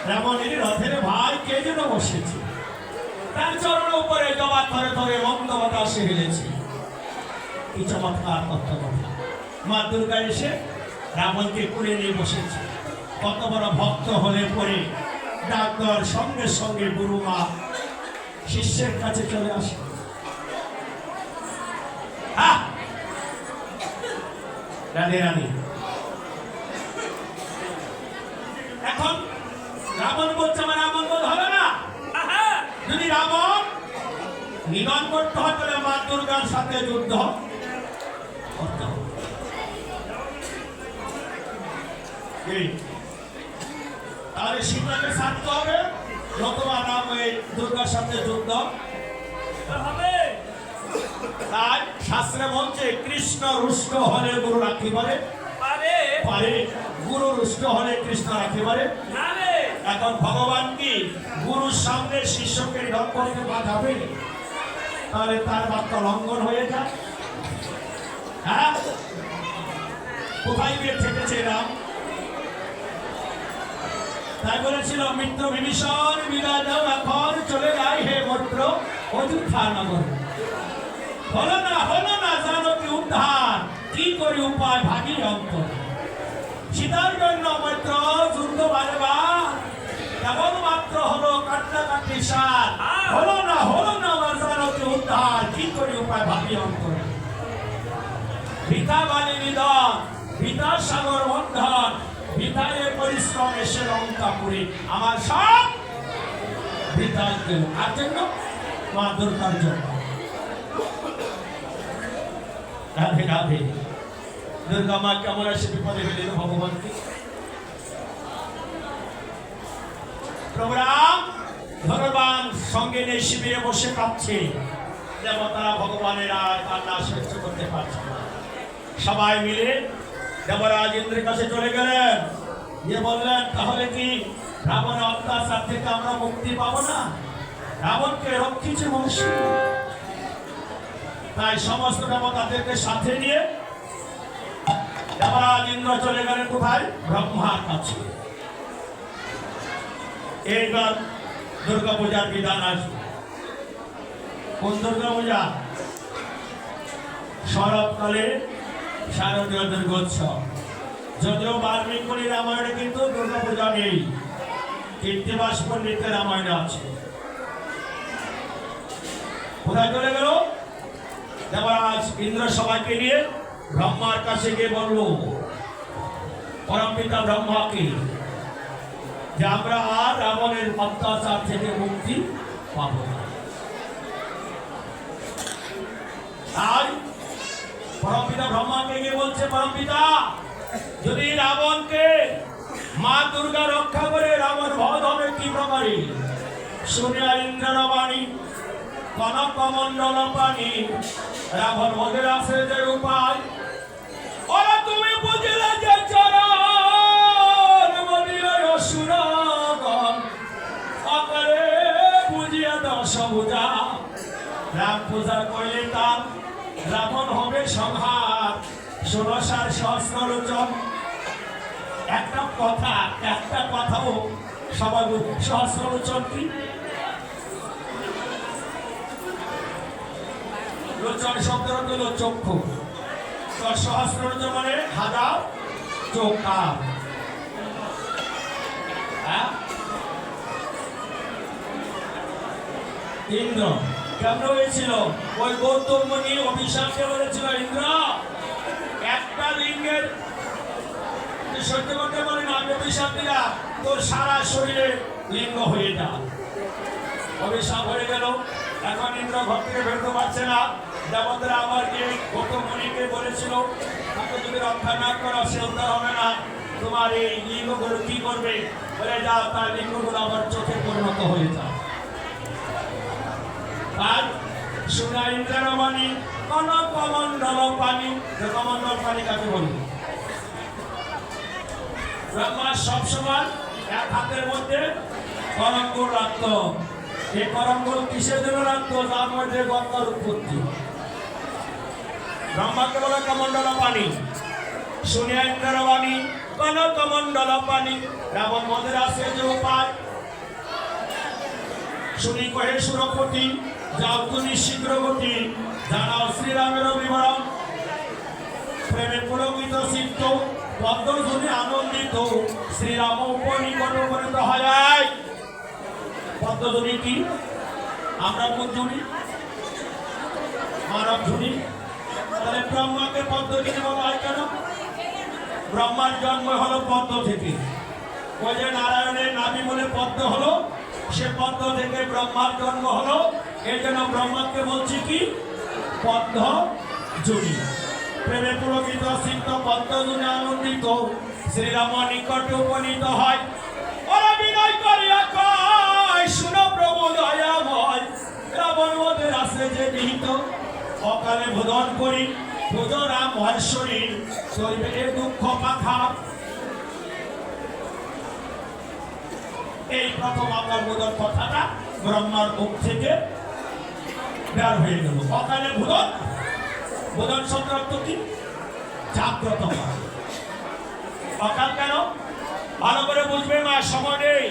রাবণের রথের ভাই কে যেন বসেছে, তার চরণ উপরে জবা ধরে ধরে মন্দ বাতাসে হেলেছে। কি চমৎকার কত কথা! মা দুর্গা এসে রাবণকে কুলে নিয়ে বসেছে। কত বড় ভক্ত হলে পরে ডাক দেওয়ার সঙ্গে সঙ্গে গুরু মা শিষ্যের কাছে চলে আসে। রাধে রাধে। এখন রাবণ বলছে আমার রাবণ বধ হবে না। যদি রাবণ নিধন করতে হয় তাহলে মা দুর্গার সাথে যুদ্ধ করতে হবে। তাহলে সীতাকে ছাড়তে হবে, নতুবা রাম ওই দুর্গার সাথে যুদ্ধ হবে। তাই শাস্ত্রে বলছে কৃষ্ণ রুষ্ট হলে গুরু রাখি পারে, পারে গুরু রুষ্ট হলে কৃষ্ণ রাখি পারে। এখন ভগবান কি গুরুর সামনে শিষ্যকে নিধন করতে বাধাবে? তাহলে তার বাক্য লঙ্ঘন হয়ে যায়। হ্যাঁ, কোথায় গিয়ে থেকেছে রাম? তাই বলেছিল মিত্র বিভীষণ বিদায় দাও, এখন চলে যাই হে মৈত্র অযোধ্যা নগর। হলো না জানো কি উদ্ধার, কি করি উপায় ভাগি অন্তর। সীতার জন্য মৈত্র যুদ্ধ বাড়বা, কেবল মাত্র হলো কান্নাকাটি সার। হলো না জানো কি উদ্ধার, কি করি উপায় ভাগি অন্তর। ভিতা বালি নিধন, ভিতা সাগর বন্ধন, ভিতায় পরিশ্রম এসে লঙ্কাপুরে, আমার সব ভিতায় গেল। আর জন্য মা দুর্গার জন্য। রাধে রাধে। দুর্গা মা কেমন এসে বিপদে ফেলিল ভগবানকে। প্রভুরাম ধনবান সঙ্গে নিয়ে শিবিরে বসে কাঁদছে। দেবতারা ভগবানের আর কান্না সহ্য করতে পারছে না। সবাই মিলে দেবরাজ ইন্দ্রের কাছে চলে গেলেন, গিয়ে বললেন তাহলে কি রাবণের অত্যাচার থেকে আমরা মুক্তি পাবো না? রাবণকে রক্ষিছে মহর্ষি। তাই সমস্ত দেবতাদেরকে সাথে নিয়ে দেবরাজ ইন্দ্র চলে গেলেন কোথায়? ব্রহ্মার কাছে। এইবার দুর্গা পূজার বিধান আসবে। কোন দুর্গা পূজা? শরৎকালে শারদীয় দুর্গোৎসব। যদিও বাল্মীকি রামায়ণে কিন্তু দুর্গা পূজা নেই, কীর্তিবাস পণ্ডিতের রামায়ণে আছে। কোথায় চলে গেল? দেবরাজ ইন্দ্র সবাইকে নিয়ে ব্রহ্মার কাছে গিয়ে বলল পরমপিতা ব্রহ্মাকে যে আমরা আর রাবণের অত্যাচার থেকে মুক্তি পাব না। তাই পরমপিতা ব্রহ্মাকে গিয়ে বলছে পরমপিতা যদি রাবণকে মা দুর্গা রক্ষা করে রাবণ বধ হবে কি প্রকারে? শুনিয়া ইন্দ্রের বাণী কনক মণ্ডল পানি, রাবণ বধের আছে যে উপায়। ওরা তুমি বুঝলে যে চরণ মদিরে অসুরগণ, অকালে বুঝিয়া দশ পূজা। রাম পূজা করলে তার রাবণ হবে সংহার। 16 সহস্র লোচন। একটা কথাও সবাই সহস্র লোচন কি? লোচন শব্দের অর্থ হলো চক্ষু। সহস্র লোচন মানে হাজার চোখ। ইন্দ্র কেমন হয়েছিল? ওই গৌতম মুনি অভিশাপে বলেছিল ইন্দ্র একটা লিঙ্গের সহ্য করতে পারি না, আমি অভিশাপ দিলাম তোর সারা শরীরে লিঙ্গ হয়ে যা। অভিশাপ হয়ে গেল। এখন ইন্দ্র ঘর থেকে বেরোতে পারছে না। দেবতারা আবার গিয়ে গৌতম মুনিকে বলেছিল তাকে যদি রক্ষা না করা সে উদ্ধার হবে না, তোমার এই লিঙ্গগুলো কি করবে? বলে যাও তার লিঙ্গগুলো আবার চোখে পরিণত হয়ে যায়। আর শুনা ইন্দ্রের বাণী কনকমণ্ডল পানি। কমণ্ডল পানি কাকে বলি? ব্রহ্মা সবসময় এক হাতের মধ্যে করঙ্গল রাখত। এই করঙ্গল কিসের জন্য রাখতো? যার মধ্যে গঙ্গার উৎপত্তি। ব্রহ্মাকে বলে কমণ্ডল পানি। শুনিয়া ইন্দ্রের বাণী কনকমণ্ডল পানি। রাবণ মদের আছে যে উপায়, শুনি কহে সুরপতি, যাও তুমি শীঘ্র গতি, জানাও শ্রীরামের বিবরণ। প্রেমে পুলকিত চিত্ত, পদ্মধ্বনি আনন্দিত, শ্রীরাম উপনিকট উপনীত হয়। পদ্মধ্বনি কি? আমরা কোন ধ্বনি? মানব ধ্বনি। তাহলে ব্রহ্মাকে পদ্মধ্বনি বলা হয় কেন? ব্রহ্মার জন্ম হলো পদ্ম থেকে। ওই যে নারায়ণের নাভি বলে পদ্ম হলো, সে পদ্ম থেকে ব্রহ্মার জন্ম হলো। এই জন্য ব্রহ্মাকে বলছি কি? পদ্মধ্বনি। প্রেমে পুলকিত চিত্ত, পদ্মধ্বনি আনন্দিত, শ্রীরাম নিকটে উপনীত হয়। ওরা বিনয় করিয়া কয়, শুনো প্রভু দয়াময়, রাবণ মদের আছে যে নিহিত, অকালে ভোদন করি ভোজ রাম মহেশ্বরী, চলবে এ দুঃখ পাখা। এই প্রথম আমার বোধন কথাটা ব্রহ্মার মুখ থেকে বের হয়ে গেল। অকালে ভোদন, ভোদন শব্দের অর্থ কি? জাগ্রত। অকাল কেন? ভালো করে বুঝবে মা, সময় নেই।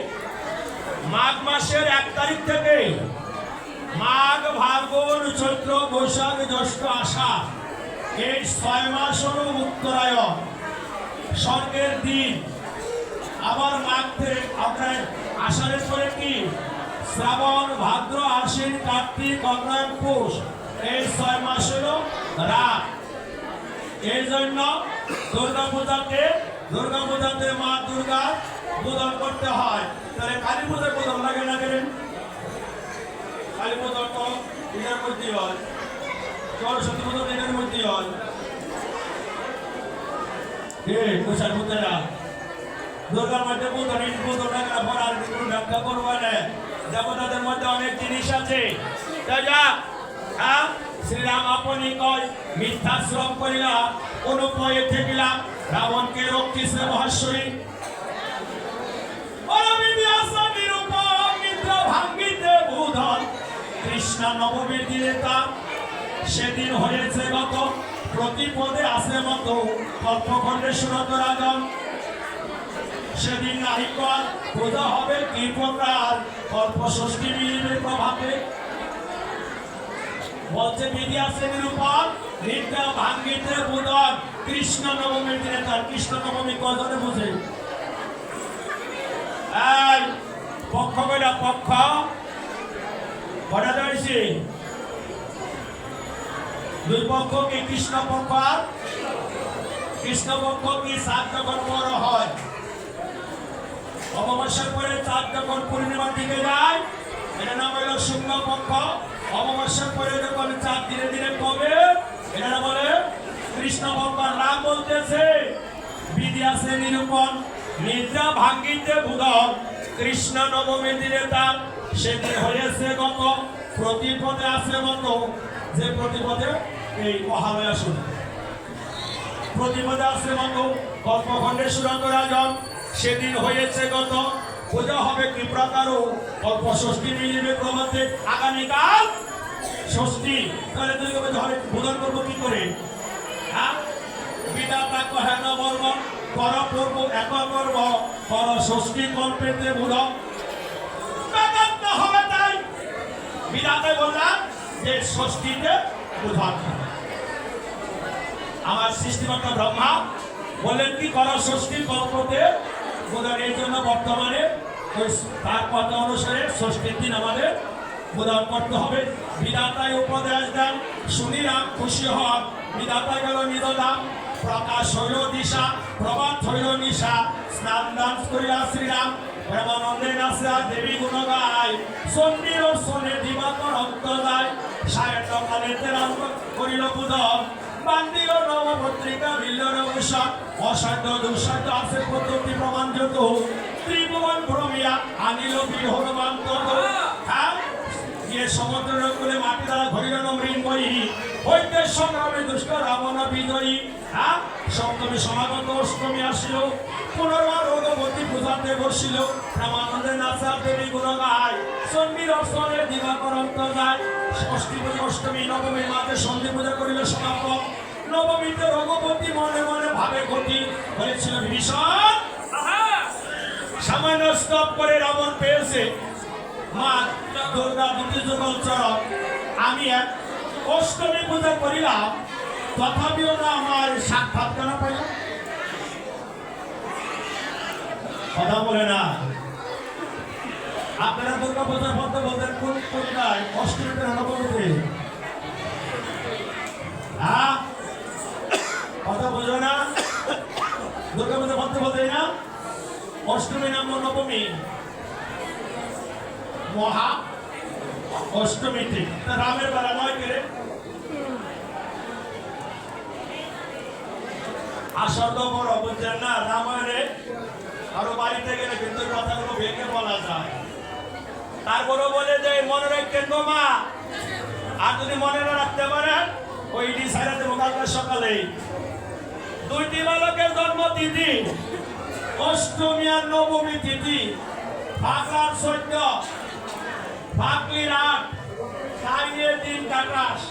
মাঘ মাসের 1 তারিখ থেকে মাঘ, ফাল্গুন, চৈত্র, বৈশাখ, জ্যৈষ্ঠ, আষাঢ়, এই 6 মাস হল উত্তরায়ণ, স্বর্গের দিন। আবার মাঘ থেকে আপনার আষাঢ়ের পরে কি? শ্রাবণ, ভাদ্র, আশ্বিন, কার্তিক, অগ্রহায়ণ, পৌষ, এই 6 মাস হল রাত। এই জন্য দুর্গা পূজাতে মা দুর্গা বোধন করতে হয়। তাহলে কালী পূজার বোধন লাগে না কেন? কালী পূজা তো এটার মধ্যে হয়, সরস্বতী পূজা এটার মধ্যে হয়। কোষার পুত্রেরা দুর্গার মধ্যে বোধন টাকার পর আর কোনো ব্যাখ্যা করবো না। দেবতাদের মধ্যে অনেক জিনিস আছে। শ্রীরাম আপনি কয়, মিথ্যা শ্রম করিলা অনুপয়ে ঠেকিলাম, রাবণকে রক্ষিছে মহেশ্বরী। কৃষ্ণ নবমীর দিনে তার সেদিন হয়েছে গত, প্রতিপদে আছে মতো, কল্পখণ্ডে সুরত রাজন। সেদিন নাহিকর পূজা হবে কি প্রকার, কল্প ষষ্ঠী মিলিবে প্রভাতে। বলছে বিধি আছে নিরূপণ, নিদ্রা ভাঙ্গিতে বুধন, কৃষ্ণ নবমীর দিনে তার। কৃষ্ণ নবমী কজনে বুঝে? এই পক্ষ কইলা পক্ষ কটা ধরেছি? 2 পক্ষ কি? কৃষ্ণ পক্ষ আর কৃষ্ণ পক্ষ কি? 7 যখন বড় হয়, অমাবস্যার পরে 4 যখন পূর্ণিমার দিকে যায়, এটা নাম হলো শুক্ল পক্ষ। অমাবস্যার পরে যখন 4 ধীরে ধীরে কমে, এটা বলে কৃষ্ণ পক্ষ। নাম বলতেছে বিধি আছে নিরূপণ, নিদ্রা ভাঙ্গিতে বুধন, কৃষ্ণ নবমী দিনে তার সেদিন হয়েছে গত, প্রতিপদে আছে মত। যে প্রতিপদে এই মহালয়া শুরু, প্রতিপদে আছে মত, কল্পখণ্ডে সুরত রাজন, সেদিন হয়েছে গত। পূজা হবে কি প্রকার, কল্প ষষ্ঠী মিলিবে প্রভাতে। আগামীকাল ষষ্ঠী, তাহলে তুই বোধন করবো কি করে? হ্যাঁ, বিধাতা কহে না বর্ব, কর পূর্ব এক পর্ব, কর ষষ্ঠী কল্পেতে বোধন হবে। তাই বিধাতায় বললাম যে ষষ্ঠীতে বোধন। আমার সৃষ্টিকর্তা ব্রহ্মা বললেন কি, কর ষষ্ঠী কল্পতে বোধন। এই জন্য বর্তমানে তার কথা অনুসারে ষষ্ঠীর দিন আমাদের বোধন করতে হবে। বিধাতায় উপদেশ দেন, শুনিলাম খুশি হন। বিধাতা গেল নিদদান, প্রকাশ হইল দিশা, প্রভাত হইল নিশা। স্নান দান করিয়া শ্রীরাম, প্রেমানন্দে নাচা দেবী গুণ গায়। চণ্ডীর শোনে দিবাকর অন্ত যায়, সায়ন্ত কালে তেরাম করিল পূজন। বান্দিল নবপত্রিকা বিল্লর ভূষণ, অসাধ্য দুঃসাধ্য আছে পদ্ধতি প্রমাণ যত। ত্রিভুবন ভ্রমিয়া আনিল বীর হনুমান তত। গিয়ে সমুদ্রের কূলে মাটি দ্বারা ঘরিল মৃণ বই হইতে সংগ্রামে দুষ্ট রাবণ বিজয়ী। হ্যাঁ, সপ্তমী সমাগত, অষ্টমী আসিল, পুনর্বার রঘুপতি পূজাতে বসিল। রামানন্দের নাচার দেবী গুণ গায়, চণ্ডীর অর্চনে দিবাকর অন্তর যায়। ষষ্ঠী পুজো, অষ্টমী, নবমীর মাঝে সন্ধি পূজা করিল সমাপন। নবমীতে রঘুপতি মনে মনে ভাবে গতি হয়েছিল বিভীষণ। সামান্য স্তব করে রাবণ পেয়েছে মা দুর্গা দুটি যুগল চরণ। আমি এক অষ্টমী পূজা করিলাম, তথাপিও না আমার সাক্ষাৎ কেন পাইলাম? কথা বলে না। আপনারা দুর্গা পূজার মধ্যে বলতেন কোন পূজায়? অষ্টমীতে না নবমীতে? হ্যাঁ, কথা বোঝো না? দুর্গা পূজার মধ্যে বলতে না অষ্টমী নাম নবমী, মহা অষ্টমীতে। রামের বেলা নয় কেড়ে আসর তো বড় বুঝছেন না। রামায়ণে আরো বাড়িতে গেলে কিন্তু কথাগুলো ভেঙে বলা যায়। তারপরে বলে যে মনে রাখতেন গো মা, আর যদি মনে না রাখতে পারেন ওই সাইরা দেবো কালকে সকালে। দুইটি বালকের জন্ম তিথি অষ্টমী আর নবমী তিথি। ফাগলার 14, ফাগলির 8, তারিখের দিন কাটাস।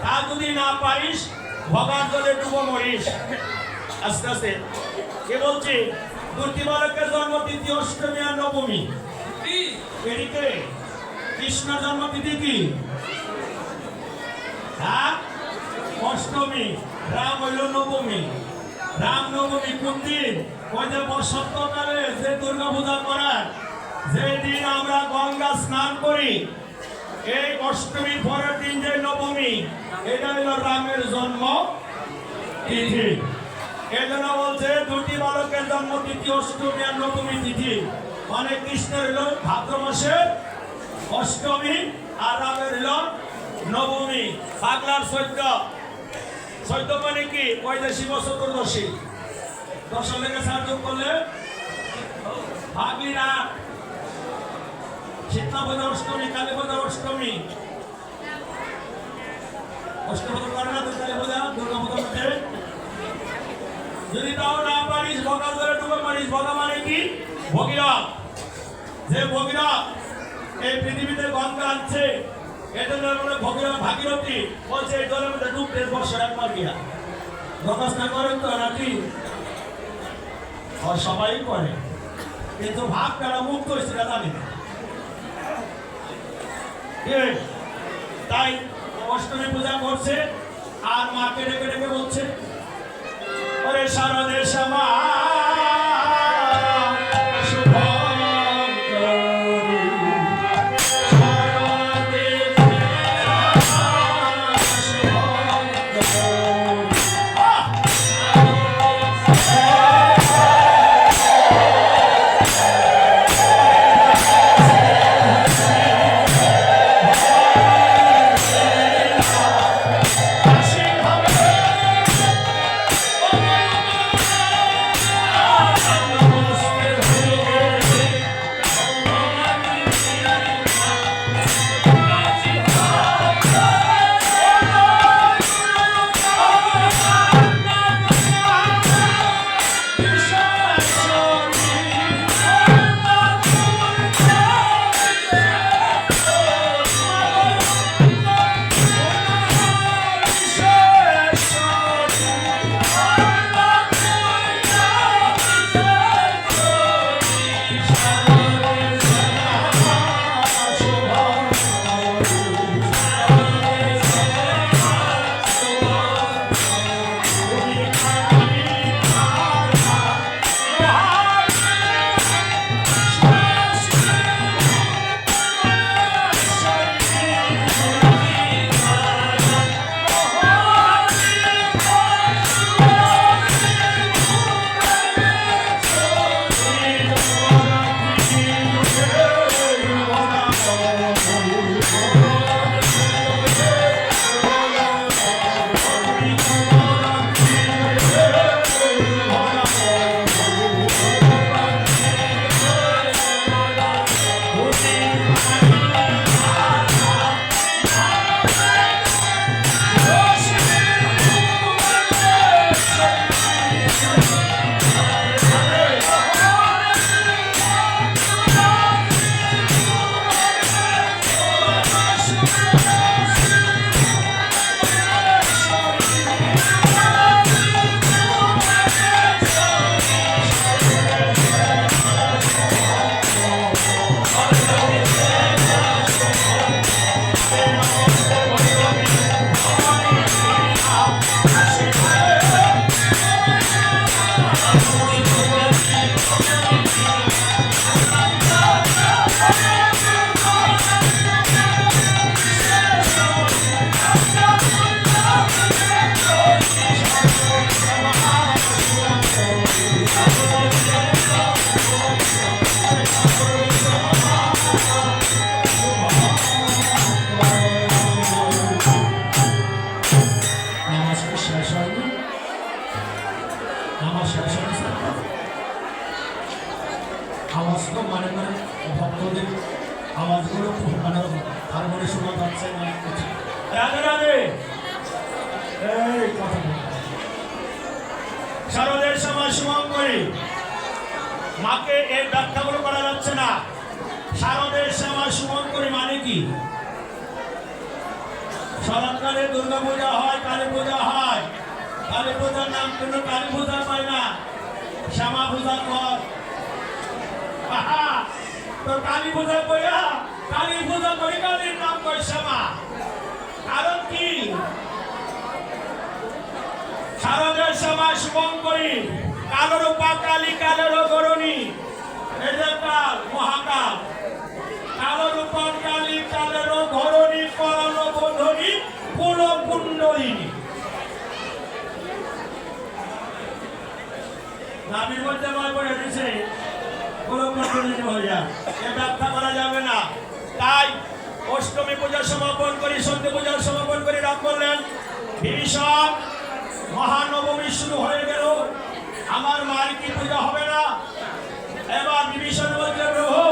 তা যদি না পারিস ভগার জলে ডুবো মরিস। আস্তে আস্তে কে বলছি? দুটি বালকের জন্ম তিথি অষ্টমী আর নবমী। এদিকে কৃষ্ণের জন্ম তিথি কি? হ্যাঁ, অষ্টমী। রাম হইল নবমী। রাম নবমী কোন দিন? ওই যে বসন্তকালে যে দুর্গা পূজা করার যেদিন আমরা গঙ্গা স্নান করি, এই অষ্টমীর পরের দিন যে নবমী, এটা হইল রামের জন্ম তিথি। এই জন্য বলছে দুটি বালকের জন্ম তিথি অষ্টমী আর নবমী তিথি। মানে কৃষ্ণের হইল ভাদ্র মাসের অষ্টমী আর রামের হইল নবমী। পাগলার 14 মানে কি? ওই যে শিব চতুর্দশী। দশম থেকে 4 যোগ করলে ফাগলির 8, শীতলা পূজা অষ্টমী, কালী পূজা অষ্টমী। অষ্টমী করে না তো কালী পূজা, দুর্গা পূজার মধ্যে যদি তাও না পারিস ভগা ধরে ডুবে মারিস। ভগা মানে কি? ভগীরথ। যে ভগীরথ এই পৃথিবীতে গঙ্গা আছে, এটা বলে ভগীরথ ভাগীরথী। বলছে এই জলের মধ্যে ডুবতে বছর একবার গিয়া গঙ্গা স্নান করেন তো নাকি? সবাই করে, কিন্তু ভাগ কারা মুক্ত হয়েছে জানি না। তাই অষ্টমী পূজা করছে আর মাকে ডেকে ডেকে বলছে, ওরে শারদে শ্যামা অস্ত মানে করে ভক্তদের আওয়াজগুলো খুব মানে হারমোনি শোনা যাচ্ছে না। রাধে রাধে। এই কথা শারদের সময় শুভঙ্করী মাকে এই ব্যাখ্যাগুলো করা যাচ্ছে না। শারদের সময় শুভঙ্করী মানে কি? শরৎকালে দুর্গা পূজা হয়, কালী পূজা হয়। কালী পূজার নাম কিন্তু কালী পূজা পায় না, শ্যামা পূজা হয়। তো কালী পূজা কইয়া কালী পূজা করি, কালীর নাম কই শ্যামা। কারণ কি? শারদের সময় শুভঙ্করী কালো রূপা কালী কালের গরণী। এই যে কাল মহাকাল, কালো রূপা কালী কালের ঘরণী, করণ বোধনী, কুল কুণ্ডলিনী। নামের মধ্যে বয় পড়ে দিছে কুল কুণ্ডলিনী হইয়া, এ ব্যাখ্যা করা যাবে না। তাই অষ্টমী পূজা সমাপন করি, সন্ধি পূজা সমাপন করি রাত করলেন বিভীষণ। মহানবমী শুরু হয়ে গেল, আমার মায়ের কি পূজা হবে না? এবার বিভীষণ বলছে, প্রভু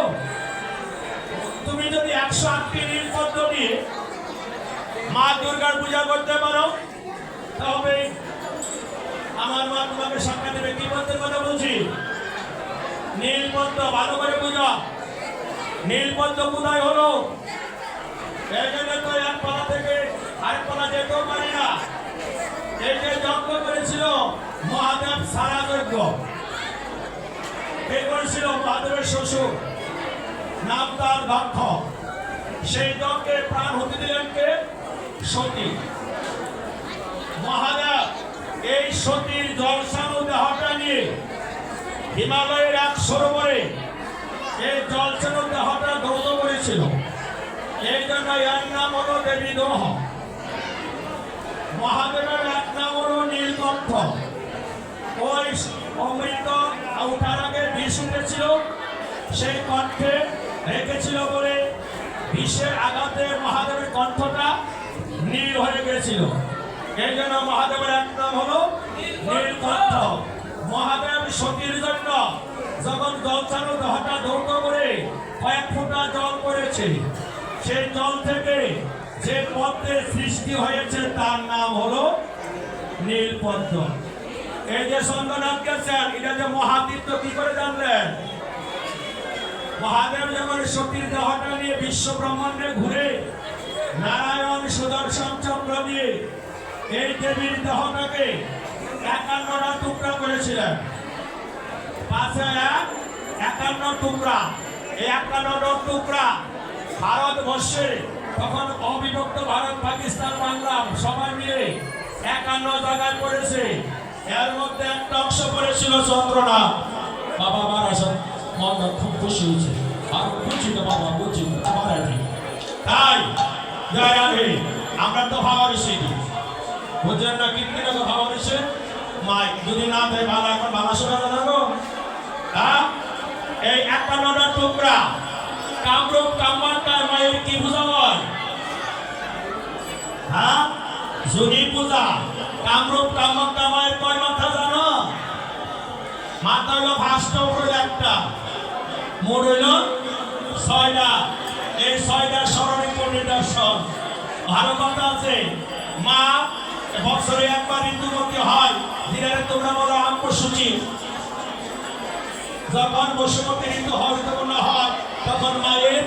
তুমি যদি 108টি নীলপদ্ম দিয়ে মা দুর্গার পূজা করতে পারো তবে আমার মা তোমাকে সাক্ষাৎ দেবে। কি পদ্মের কথা বলছি? নীলপদ্ম। ভালো করে পূজা। নীলপদ্ম কোথায় হলো? এই জন্য তো এক পালা থেকে আরেক পালা যেতেও পারি না। এই যে যজ্ঞ করেছিল মহাদেব সারা যজ্ঞ, কে করেছিল? মহাদেবের শ্বশুর, নাম তার দক্ষ। সেই যজ্ঞে প্রাণ হতে দিলেন কে? সতী। মহাদেব এই সতীর জলসানো দেহটা নিয়ে হিমালয়ের এক সরোবরে এই জলসানো দেহটা ধৌত করেছিল। এই জন্য এর নাম হলো দেবী দোহ। মহাদেবের এক নাম হলো নীলকণ্ঠ। ওই অমৃত ওঠার আগে বিষ উঠেছিল, সেই কণ্ঠে রেখেছিল বলে বিষের আঘাতে মহাদেবের কণ্ঠটা নীল হয়ে গেছিল। এই জন্য মহাদেবের এক নাম হলো নীলকণ্ঠ। মহাদেব সতীর জন্য যখন জলচানো দেহটা ধৌত করে কয়েক ফোঁটা জল করেছে, সেই জল থেকে যে পদ্মের সৃষ্টি হয়েছে তার নাম হলো নীলপদ্ম। এই যে চন্দ্রনাথ গেছেন, এটা যে মহাতীর্থ কি করে জানলেন? মহাদেব যখন সতীর দেহটা নিয়ে বিশ্ব ব্রহ্মাণ্ডে ঘুরে নারায়ণ সুদর্শন চক্র দিয়ে এই দেবীর দেহটাকে 51টা টুকরা করেছিলেন। পাশে 51 টুকরা। এই 51 টুকরা ভারতবর্ষে তখন অবিভক্ত ভারত, পাকিস্তান, বাংলা সবাই মিলে 51 জায়গায় পড়েছে। এর মধ্যে একটা অংশ পড়েছিল চন্দ্রনাথ। বাবা মারা মন খুব খুশি হয়েছে, আর বুঝি তো বাবা বুঝি তাই জয় রাধে। আমরা তো ভাবার শিখি, বুঝলেন না? কীর্তি তো ভাবার এসে মাই যদি না দেয় ভালো, এখন ভালো শোনা থাকো। হ্যাঁ, এই 51টা টুকরা কামরূপ কামাখ্যা মায়ের কি পূজা হয়? হ্যাঁ, যোগী পূজা। কামরূপ কামাখ্যা মায়ের কয় মাথা জানো? মাথা হলো 5টা, উপরে একটা, মোট হইল 6টা। এই 6টা স্মরণে নিদর্শন। ভালো কথা আছে। মা বছরে একবার ঋতুমতী হয়, ধীরে তোমরা বলো আম্পসূচি। যখন বসুমতী ঋতু ঋতুপূর্ণ হয় তখন মায়ের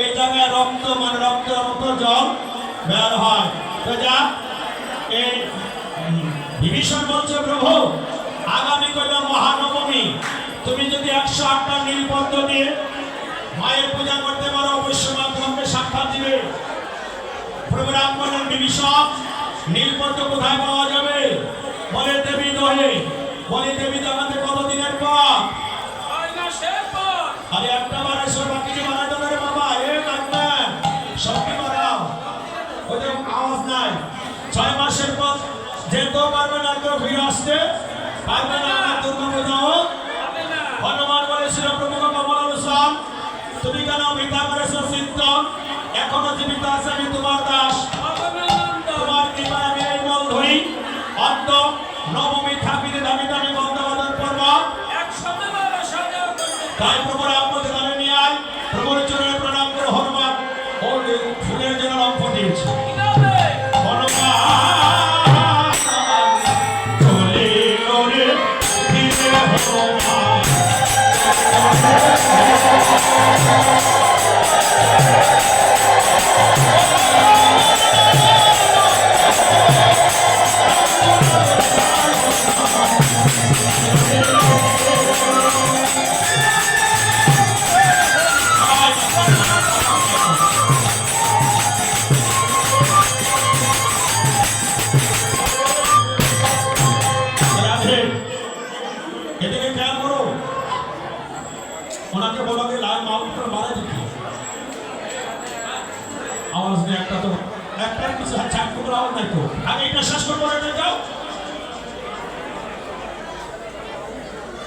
এই জায়গায় রক্ত মানে রক্তের মতো জল বের হয়। তো যা এই বিভীষণ বলছে, প্রভু আগামী কল মহানবমী তুমি যদি 108টা নীলপদ্ম দিয়ে মায়ের পূজা করতে পারো অবশ্যই মা তোমাকে সাক্ষাৎ দিবে। প্রভু রাম বলেন, বিভীষণ নীলপদ্ম কোথায় পাওয়া যাবে? বলে দেবী দহে। বলে দেবী দহাতে কতদিনের পর? 6 মাসের পর। আরে একটা বার এসে বাকি যে বাড়াতে পারে বাবা, এ কাটবেন সবকে বাড়াও, ওই যে আওয়াজ নাই। 6 মাসের পর যেতেও পারবে না, কেউ ফিরে আসতে পারবে না। দুর্গা পূজাও হনুমান বলেছিল, প্রভু কমল অনুসার তুমি কেন ভিক্ষা করেছো চিত্ত? এখনো জীবিত আছে আমি তোমার দাস। তোমার কৃপায় আমি এই মল ধরি। অন্ত নবমী থাকিতে দামি দামি বন্ধবাদন করব। তাই প্রভু আর মাউন্টটা মারা যেত আওয়াজ নেই একটা তো একটার কিছু চার টুকরো আওয়াজ নাই তো আগে এটা শেষ করবো না যাও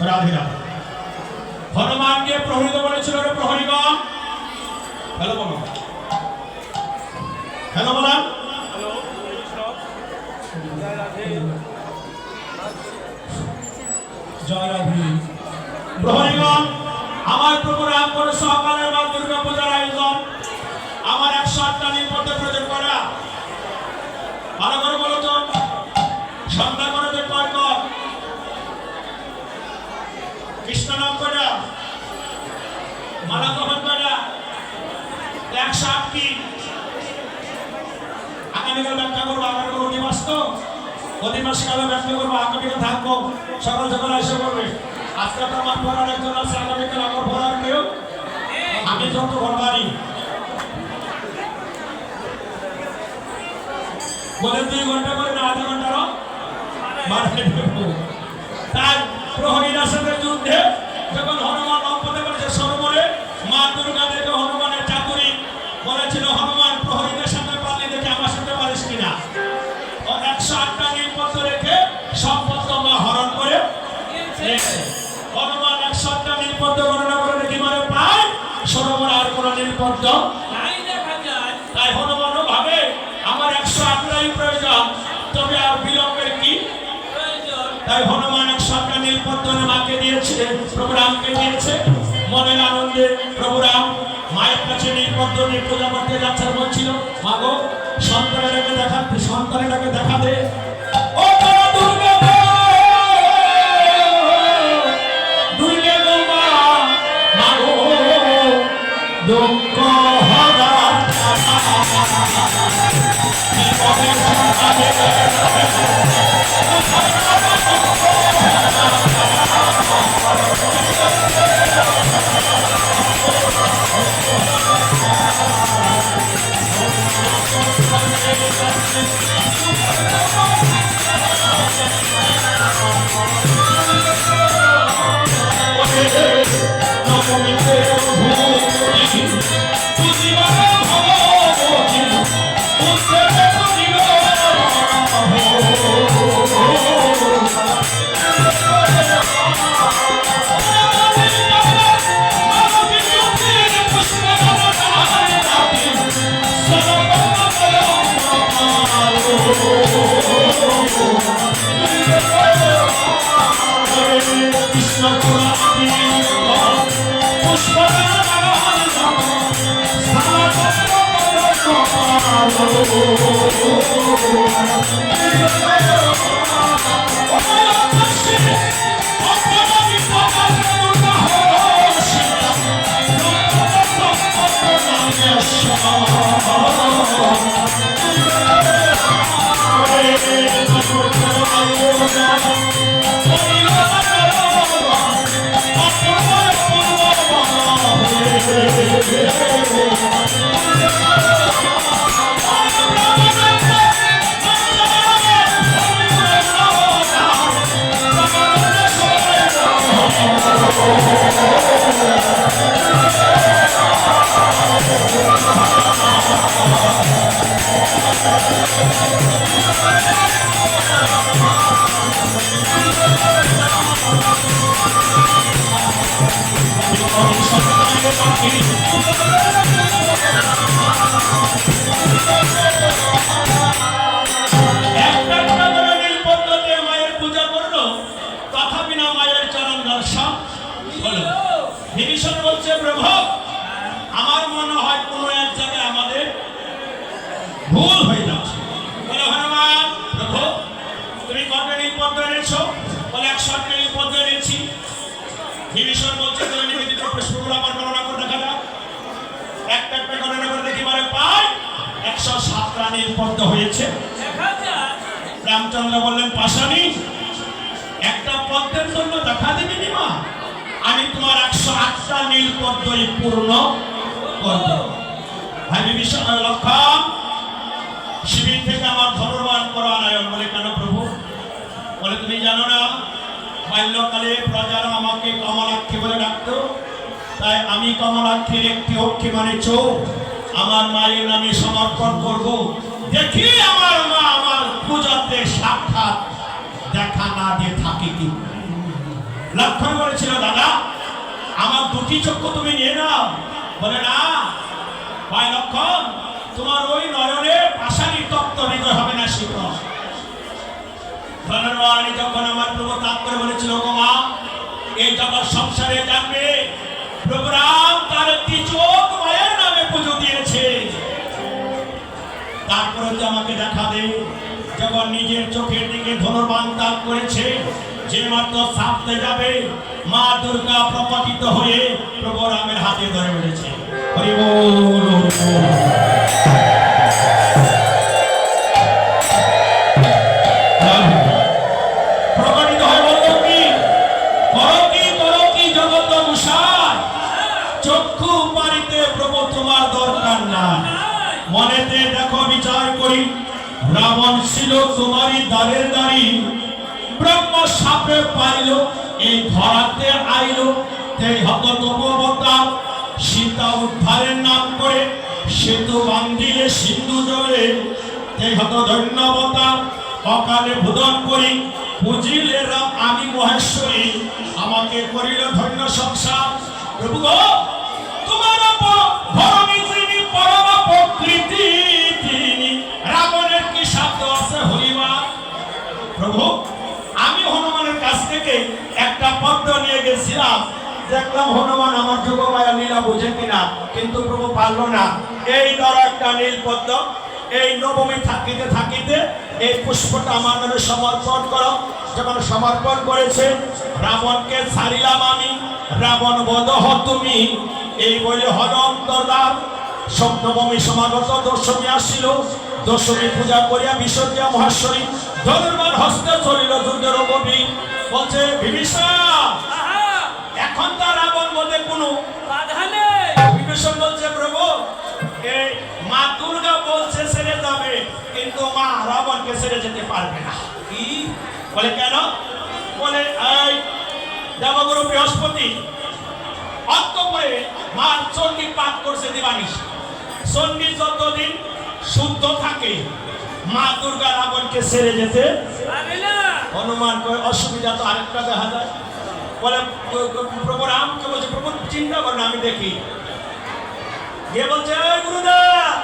রাধে রাধে হনুমানকে প্রহরিত বলেছিল রে প্রহরীগণ হ্যালো বলো হ্যালো বলান জয় রাধে প্রহরীগণ আমার প্রভু রাম করে সকালের মা দুর্গা পূজার আয়োজন আমার 108টা নির্পত্তি প্রয়োজন করা ভালো করে বলো তো সন্ধ্যা করে যে কয় কর কৃষ্ণ নাম কয়টা মালা কখন কয়টা 108 কি আগামীকাল ব্যাখ্যা করবো আগামীকাল অধিবাস তো অধিবাস কালে ব্যাখ্যা করবো আগামীকাল থাকবো সকাল সকাল এসে করবে আজকে তো আমার পড়ার একজন আছে আগামীকাল আমার পড়ার কেউ আমি যত ঘরবাড়ি বলে 2 ঘন্টা করে না আধা ঘন্টারও বাড়াই দেবো তার প্রহরীরা সাথে যুদ্ধে যখন হনুমান লম্পতে করেছে সরোবরে মা দুর্গা দেখে হনুমানের চাতুরি বলেছিল হনুমান প্রহরীদের সাথে পারলে দেখে আমার সাথে পারিস কিনা ও 108টা নির্পত্ত রেখে সম্পত্ত মা হরণ করে হনুমান 108টা নির্পত্ত গণনা করে দেখি মানে পায় সরোবরে আর কোনো নির্পত্ত নাই দেখা যায় তাই হনুমানও ভাবে আমার 108টাই প্রয়োজন তবে আর বিলম্বের কি প্রয়োজন তাই হনুমান 108টা নীলপদ্মনে মাকে দিয়েছে প্রভু রামকে দিয়েছে মনের আনন্দে প্রভু রাম মায়ের কাছে নীলপদ্ম নিয়ে পূজা করতে যাচ্ছে বলছিল মা গো সন্তানেরাকে দেখা দে ও তারা দুর্গা দুর্গা গো মা গো দুঃখ হরা বিভীষণ বলছে প্রভু আমার মনে হয় কোনো এক জায়গায় আমাদের ভুল হয়ে যাচ্ছে বলে হনুমান প্রভু তুমি কটা নির্পদ এনেছো বলে 108টা নির্পদ এনেছি বিভীষণ বলছে তুমি নিবেদিত পুষ্পগুলো আমার গণনা করে দেখা যাক একটা একটা গণনা করে দেখি মানে পাই 107টা নির্পদ হয়েছে রামচন্দ্র বললেন পাশানি একটা পদ্মের জন্য দেখা দিবি মা আমি তোমার 108টা নীলপদ্মই পূর্ণ করব ভাই বিভীষণ লক্ষণ শিবির থেকে আমার ধনুর্বাণ করা আনায়ন বলে কেন প্রভু বলে তুমি জানো না বাল্যকালে প্রজারা আমাকে কমলাক্ষী বলে ডাকতো তাই আমি কমলাক্ষীর একটি অক্ষী মানে চোখ আমার মায়ের নামে সমর্পণ করব। দেখি আমার মা আমার পূজাতে সাক্ষাৎ দেখা না দিয়ে থাকে কি। লক্ষণ বলেছিল, দাদা আমার দুটি চক্ষু তুমি নিয়ে নাও। বলে না ভাই লক্ষণ, তোমার ওই নয়নে পাষাণী তপ্ত হৃদয় হবে না শীতল। ধনরানী যখন আমার প্রভু তাৎ করে বলেছিল, গো মা এই জগৎ সংসারে জানবে প্রভু রাম তার একটি চোখ মায়ের নামে পুজো দিয়েছে, তারপরে তো আমাকে দেখা দে। যখন নিজের চোখের দিকে ধনুর্বাণ তাক করেছে, যে মাত্র ছাপতে যাবে মা দুর্গা প্রকটিত হয়ে প্রভু রামের হাতে ধরে ফেলেছে। হরি বল প্রকটিত হয়ে বলল, কি করো কি জগত মুসাই, চক্ষু পারিতে প্রভু তোমার দরকার না। মনেতে দেখো বিচার করি, রাবণ ছিল তোমারই দ্বারের দাঁড়ি, ব্রহ্ম সাপে পাইল এই ধরাতে আইল, এই হত তপবতার সীতা উদ্ধারের নাম করে সেতু বান্ধিলে সিন্ধু জলে, এই হত ধন্যবতার অকালে ভুদন করি, বুঝিলে রাম আমি মহেশ্বরী, আমাকে করিল ধন্য সংসার। প্রভু গো তোমার ধরণী তিনি পরম প্রকৃতি, তিনি রাবণের কি শব্দ আছে হরিবা। প্রভু আমি হনুমানের কাছ থেকে একটা পদ্ম নিয়ে গেছিলাম, দেখলাম হনুমান আমার যোগমায়া লীলা বুঝে কিনা, কিন্তু প্রভু পারলো না। এই ধর একটা নীল পদ্ম, এই নবমী থাকিতে থাকিতে এই পুষ্পটা আমার নামে সমর্পণ করো। যখন সমর্পণ করেছে, রাবণকে ছাড়িলাম আমি, রাবণ বদহ তুমি, এই বলে হল অন্তর্দার। সপ্তমী সমাগত, দশমী আসিল, দশমী পূজা করিয়া বিসর্জিয়া মহেশ্বরী, ধনুর্বাণ হস্তে চলিল যুদ্ধের কবি। বলছে বিভীষণ এখন তার রাবণ বলতে কোনো বাধা নেই। বিভীষণ বলছে প্রভু এই মা দুর্গা বলছে ছেড়ে যাবে, কিন্তু মা রাবণকে ছেড়ে যেতে পারবে না। কি বলে কেন? বলে এই দেবগুরু বৃহস্পতি অন্ত করে মা চণ্ডী পাঠ করছে দিবানিশ, চণ্ডী যতদিন শুদ্ধ থাকে মা দুর্গা রাবণকে ছেড়ে যেতে পারে না। হনুমান কয় অসুবিধা তো আরেকটা দেখা যায়। বলে প্রভু রামকে বলছে, প্রভু চিন্তা করেন আমি দেখি। গিয়ে বলছে ওই গুরুদেব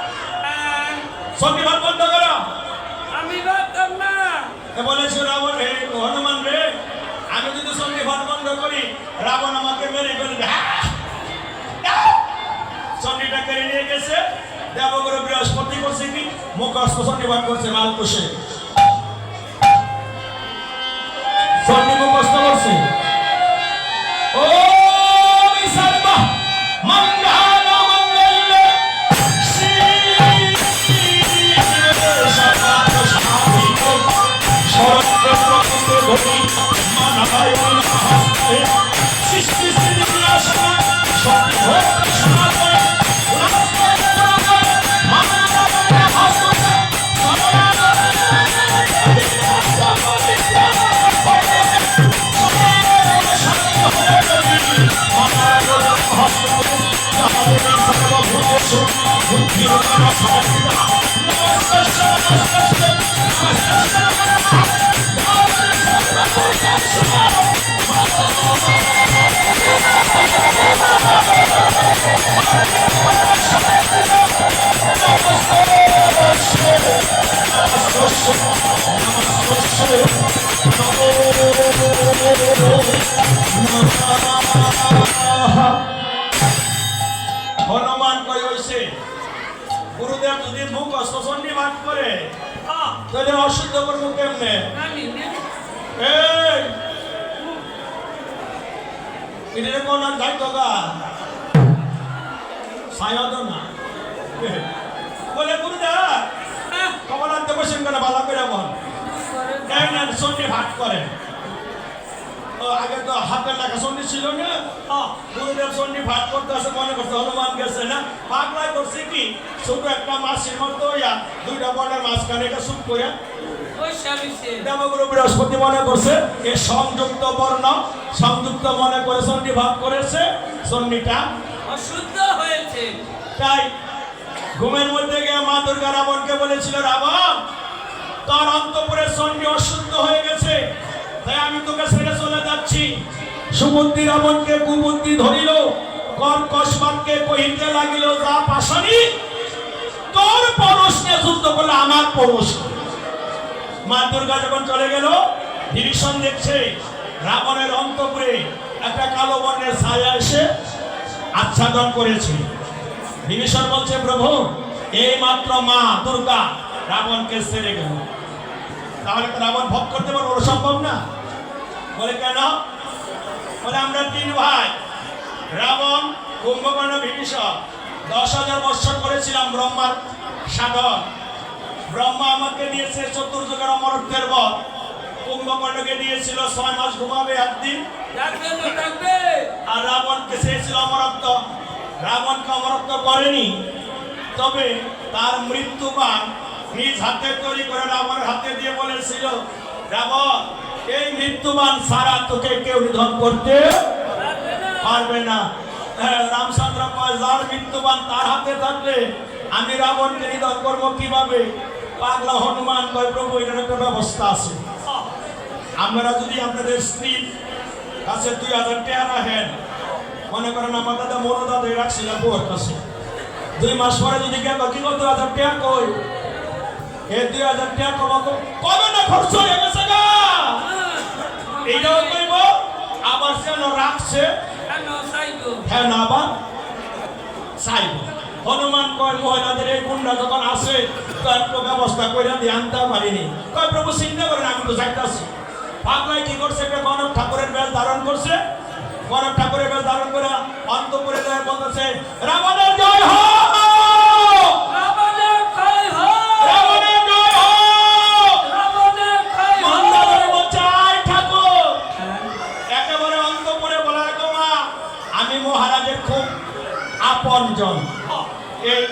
চণ্ডী পাঠ বন্ধ করো। আমি ভাবতাম না। বলেছে রাবণ রে, হনুমান রে, আমি যদি চণ্ডী পাঠ বন্ধ করি রাবণ আমাকে মেরে ফেলবে। চণ্ডীটা কেড়ে নিয়ে গেছে। দেবগুরু বৃহস্পতি করছে কি মুখস্থ চণ্ডী পাঠ করছে, মাল কোষে চণ্ডী মুখস্থ করছে। ও সর্ব মঙ্গল মঙ্গলে সৃষ্টি হনুমান কই হইছে গুরুদেব যদি মুখ অষ্টচণ্ডী পাঠ করে তাহলে অশুদ্ধ করবো কেমনে? এই এটা কোন দায়িত্ব গা সায়দ না বলে গুরুদেব কমলান্তে বসেন কেন বালা করে বল চণ্ডী পাঠ করে। আগে তো হাতের লেখা চণ্ডী ছিল না, গুরুদেব চণ্ডী পাঠ করতে আসে মনে করছে হনুমান গেছে না, পাগলায় করছে কি ছোট একটা মাছের মতো দুইটা বর্ণের মাঝখানে এটা সুপ করে দেবগুরু বৃহস্পতি মনে করছে এ সংযুক্ত বর্ণ, সংযুক্ত মনে করে চণ্ডী ভাব করেছে, চণ্ডীটা অশুদ্ধ হয়েছে। তাই ঘুমের মধ্যে গিয়ে মা দুর্গা রাবণকে বলেছিল, রাবণ তোর অন্তঃপুরে চণ্ডী অশুদ্ধ হয়ে গেছে, তাই আমি তোকে ছেড়ে চলে যাচ্ছি। সুবুদ্ধি রাবণকে কুবুদ্ধি ধরিল, কর্কশ বাক্যে কহিতে লাগিল, যা পাশানি তোর পরশ নিয়ে যুদ্ধ করলে আমার পরশ। মা দুর্গা যখন চলে গেল, বিভীষণ দেখছে রাবণের অন্তঃপুরে একটা কালো বর্ণের ছায়া এসে আচ্ছাদন করেছে। বিভীষণ বলছে, প্রভু এই মাত্র মা দুর্গা রাবণকে ছেড়ে গেল, তাহলে তো রাবণ ভোগ করতে পারবো? সম্ভব না। বলে কেন? বলে আমরা তিন ভাই, রাবণ, কুম্ভকর্ণ, বিভীষণ 10,000 বৎসর করেছিলাম ব্রহ্মার সাধন। ব্রহ্মা আমাকে দিয়েছে চতুর্যুগের অমরত্বের বর, কুম্ভকর্ণকে দিয়েছিল 6 মাস ঘুমাবে 1 দিন, আর রাবণকে চেয়েছিল অমরত্ব। রাবণকে অমরত্ব করেনি, তবে তার মৃত্যুবান নিজ হাতে তৈরি করে রাবণের হাতে দিয়ে বলেছিল, রাবণ এই মৃত্যুবান সারা তোকে কেউ নিধন করতে পারবে না। রামচন্দ্র কয়, যার মৃত্যুবান তার হাতে থাকলে আমি রাবণকে নিধন করবো কিভাবে? পাগলা হনুমান কয়, প্রভু এটার একটা ব্যবস্থা আছে। আমরা যদি আপনাদের স্ত্রীর কাছে 2,000 টাকা রাখেন, মনে করেন আমার দাদা মনো দাদা রাখছিলাম বউর কাছে, 2 মাস পরে যদি কেন কি 2,000 টাকা কই, এই 2,000 টাকা কমাবো কবে না খরচ হয়ে গেছে গা, এইটাও কইব। আবার যেন রাখছে হ্যাঁ না আবার চাইব। হনুমান কয়, মহিলাদের এই গুন্ডা যখন আসে তো একটু ব্যবস্থা করে দিয়ে আনতে পারিনি। কয়, প্রভু চিন্তা করেন আমি তো যাইতেছি। পাগলাই কি করছে, একটা গণক ঠাকুরের বেশ ধারণ করছে, গণক ঠাকুরের বেশ ধারণ করে অন্তঃপুরে যায়, বলতেছে, রাবণের জয় হোক, রাবণের জয় হোক, রাবণের জয় হোক, রাবণের জয় হোক। মন্দারে বলছে, আয় ঠাকুর। একেবারে অন্তঃপুরে বলা, রাখো মা আমি মহারাজের খুব আপনজন, এই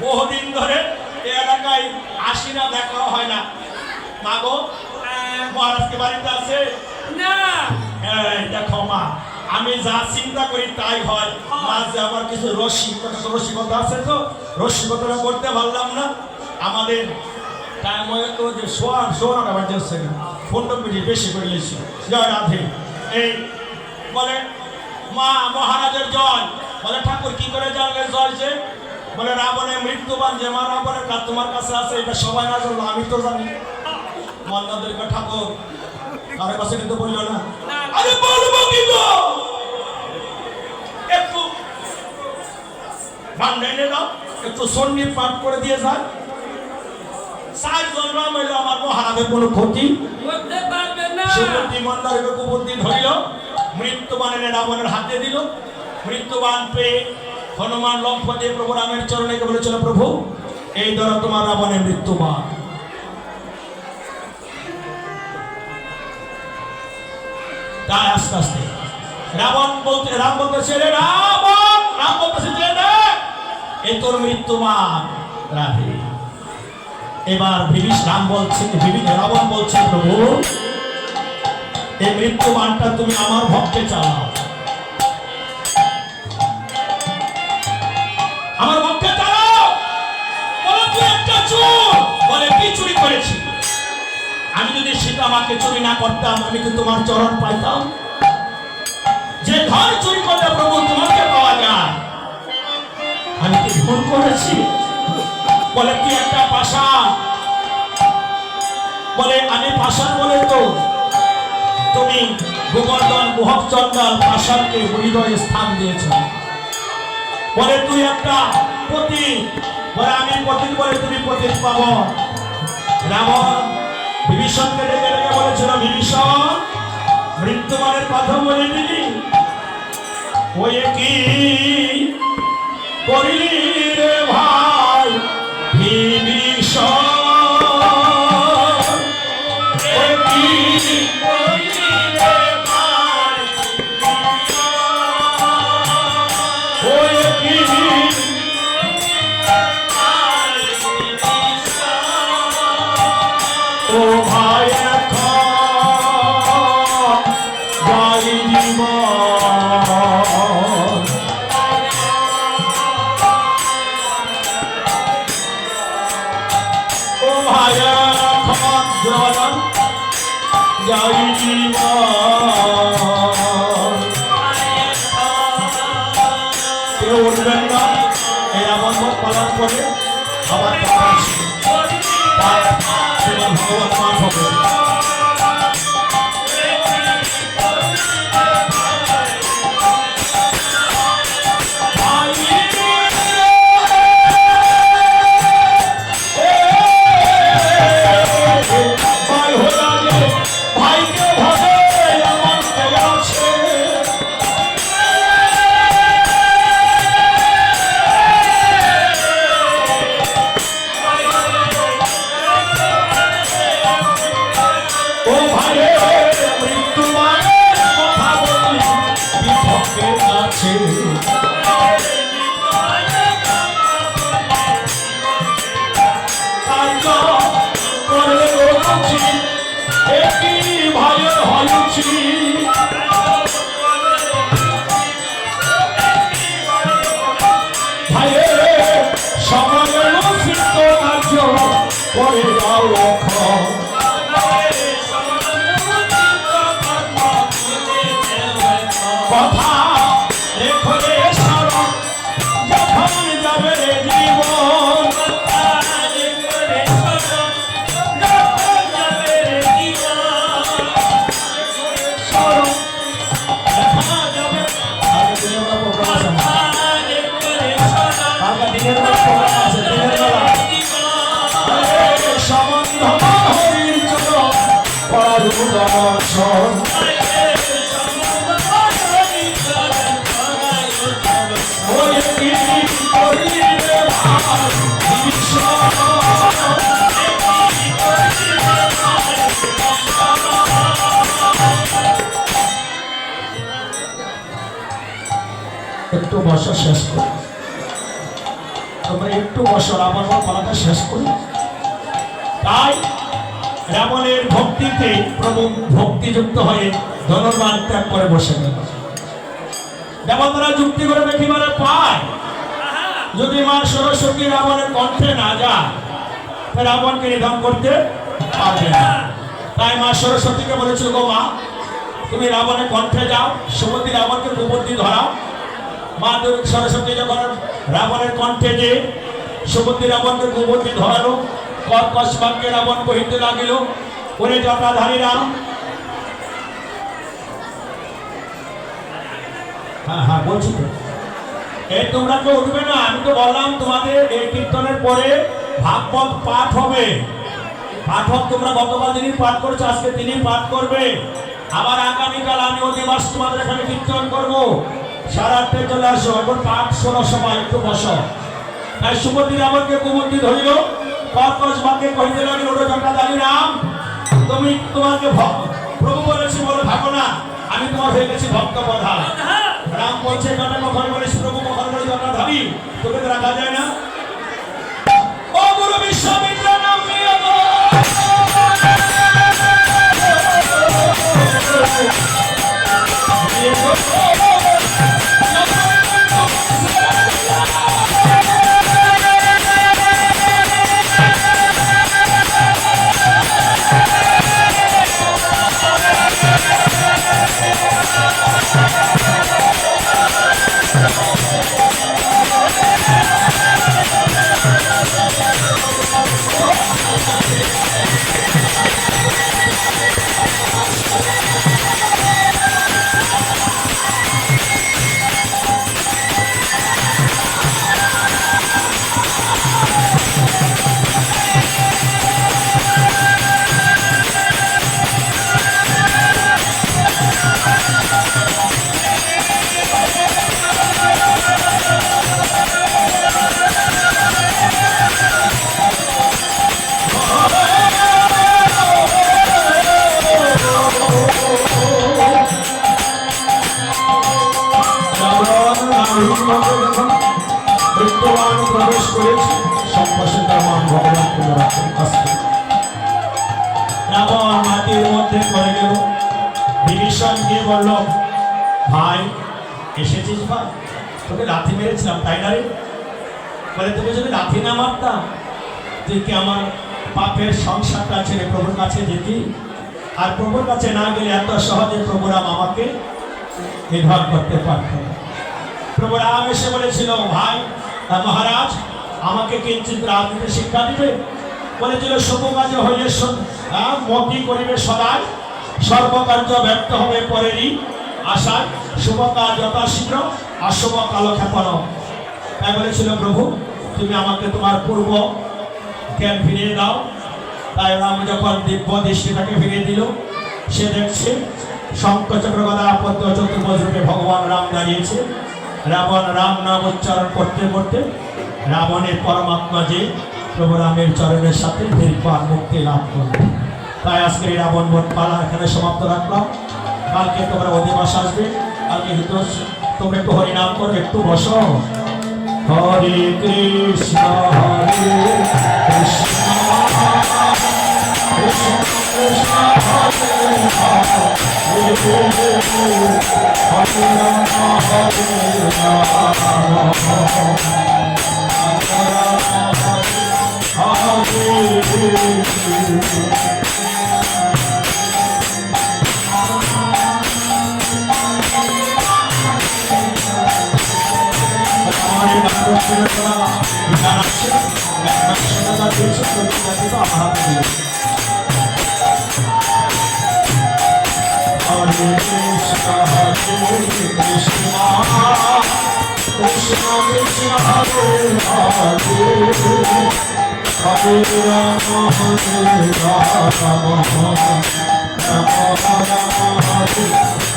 বহুদিন ধরে এই এলাকায় আসি না, দেখা হয় না। মাগো মহারাজকে বাড়িতে আছে না? দেখো মা, আমি যা চিন্তা করি তাই হয়। মাঝে আমার কিছু রসিকতা আছে, তো রসিকতাটা করতে পারলাম না। আমাদের টাইম হয়ে তো যে সোয়ার আবার যাচ্ছে না, 15 মিনিট বেশি করে নিয়েছি। জয় রাধে। এই বলে, মা মহারাজের জয়। বলে, ঠাকুর কি করে জানলে জয়? যে বলে, রাবণের মৃত্যুবান যে মা রাবণের কাজ তোমার কাছে আছে, এটা সবাই না জানলো, আমি তো জানি। মন্দাদেরকে ঠাকুর কারোর কাছে কিন্তু বললো না। আরে বলবো কি গো, একটু ভান্ডা এনে দাও, একটু সন্নি পাঠ করে দিয়ে যায়। 4 জন্ম হইল আমার মহারাজের কোনো ক্ষতি করতে পারবে না। সুবুদ্ধি মন্দারকে কুবুদ্ধি ধরিল, মৃত্যুবান এনে রাবণের হাতে দিল। মৃত্যুবান পেয়ে হনুমান লক্ষ্য দিয়ে প্রভু রামের চরণে বলেছিল, প্রভু এই ধরো তোমার রাবণের মৃত্যুবান। তাই আস্তে আস্তে রাম বলতেছে, রে রাবণ, রাম বলতেছে, এই তোর মৃত্যুবান রাধে। এবার রাবণ বলছে, প্রভু এই মৃত্যুবানটা তুমি আমার ভক্তে চালাও, আমার ভক্তে চালাও। বলে, তুই একটা চোর। বলে, কি চুরি করেছি? আমি যদি সীতা আমাকে চুরি না করতাম, আমি কি তোমার চরণ পাইতাম? যে ধন চুরি করলে প্রভু তোমাকে পাওয়া যায়, আমি কি ভুল করেছি? বলে, তুই একটা পাষাণ। বলে, আমি পাষাণ বলে তো তুমি গোবর্ধন গুহক চন্ডাল পাষাণকে হৃদয়ে স্থান দিয়েছ। বলে, তুই একটা পতি। বলে, আমি পতি বলে তুমি পতি পাবো। রাবণ বিভীষণকে ডেকে ডেকে বলেছিল, বিভীষণ মৃত্যুবানের কথা বলে দিলি, ওই কি করিলি রে ভাই বিভীষণ? ও ভাই এখন যাই জীবন ও ভাই এখন যাই জীবন কেউ উঠবেন না এই রাবণ বধ পালন করে আমার কথা আছে শ্রীমৎ ভগবত পাঠ হবে কথা রেখো রে শরণ যখন যাবে রে জীবন শরণ দেখা যাবে আগে দিনের প্রোগ্রাম আছে দিনের প্রোগ্রাম আছে দিনের বেলা সম্বন্ধ হরির চরণ পড়ার দর্শন একটু বসা শেষ করি তোমরা একটু বসো রাবণ পালাটা শেষ করি তাই রাবণের ভক্তিতে প্রভু ভক্তিযুক্ত হয়ে ধনুর্বাণ ত্যাগ করে বসে গেল দেবতারা যুক্তি করে দেখিবারে পায় যদি মা সরস্বতী রাবণের কণ্ঠে না যায় রাবণকে নিধন করতে পারবে না তাই মা সরস্বতীকে বলেছিল গো মা তুমি রাবণের কণ্ঠে যাও সুমতি রাবণকে কুবুদ্ধি ধরাও মা সরস্বতী যখন রাবণের কণ্ঠে যে সুমতি রাবণকে কুবুদ্ধি ধরালো কর্কশ বাক্যে রাবণ কহিতে লাগিল ওরে জটাধারী রাম হ্যাঁ বলছি তো এই তোমরা কেউ উঠবে না আমি তো বললাম তোমাদের এই কীর্তনের পরে ভাগবত পাঠ হবে পাঠক তোমরা গতকাল যিনি পাঠ করেছো আজকে তিনি পাঠ করবে আবার আগামীকাল আমি অধিবাস তোমাদের এখানে কীর্তন করবো সারা রাত্রে চলে আসো এখন পাঠ শোনো সবাই একটু বসো তাই সুমতি রাবণকে কুবুদ্ধি ধরিল কর্কশ বাক্যে কহিতে লাগিল ওরে জটাধারী রাম তুমি তোমাকে প্রভু বলেছি বলে থাকো না আমি তোমার হয়ে গেছি ভক্ত প্রধান রাম বলছে কথা কখন বলিস প্রভু কখন বলি জটাধারী তোকে তো রাখা যায় না ও গুরু বিশ্বমিত্র নাম নিয়ে অর্ধেক করে গেল। বিভীষণ গিয়ে বলল, ভাই এসেছিস ভাই, তোকে লাথি মেরেছিলাম তাই না রে? বলে, তোকে যদি লাথি না মারতাম তুই কি আমার পাপের সংসারটা ছেড়ে প্রভুর কাছে যেতি? আর প্রভুর কাছে না গেলে এত সহজে প্রভু রাম আমাকে নির্ভর করতে পারত না। প্রভু রাম এসে বলেছিল, ভাই মহারাজ আমাকে কিঞ্চিত রাজনীতি শিক্ষা দিবে। বলেছিল, শুভ কাজে হইলে মতি করিবে সদাই, সর্বকার্য ব্যর্থ হবে পরেরই আশায়, শুভ কাজ যথাশীঘ্র অশুভ কালক্ষেপণ। তাই বলেছিল, প্রভু তুমি আমাকে তোমার পূর্ব জ্ঞান ফিরিয়ে দাও। তাই রাম যখন দিব্য দৃষ্টিটাকে ফিরিয়ে দিল, সে দেখছে শঙ্খচক্র গদা পদ্ম চতুর্ভুজ রূপে ভগবান রাম দাঁড়িয়েছে। রাবণ রাম নাম উচ্চারণ করতে করতে রাবণের পরমাত্মা যে প্রভু রামের চরণের সাথে নির্বাণ মুক্তি লাভ করল। তাই আজকের এই রাবণ বধ পালা এখানে সমাপ্ত রাখলাম। কালকে তোমরা অধিবাস আসবে, কালকে কিন্তু তোমরা একটু হরিনাম করো, একটু বসো। হরে কৃষ্ণ হরে কৃষ্ণ কৃষ্ণ কৃষ্ণ হরে হরে রাম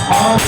Hare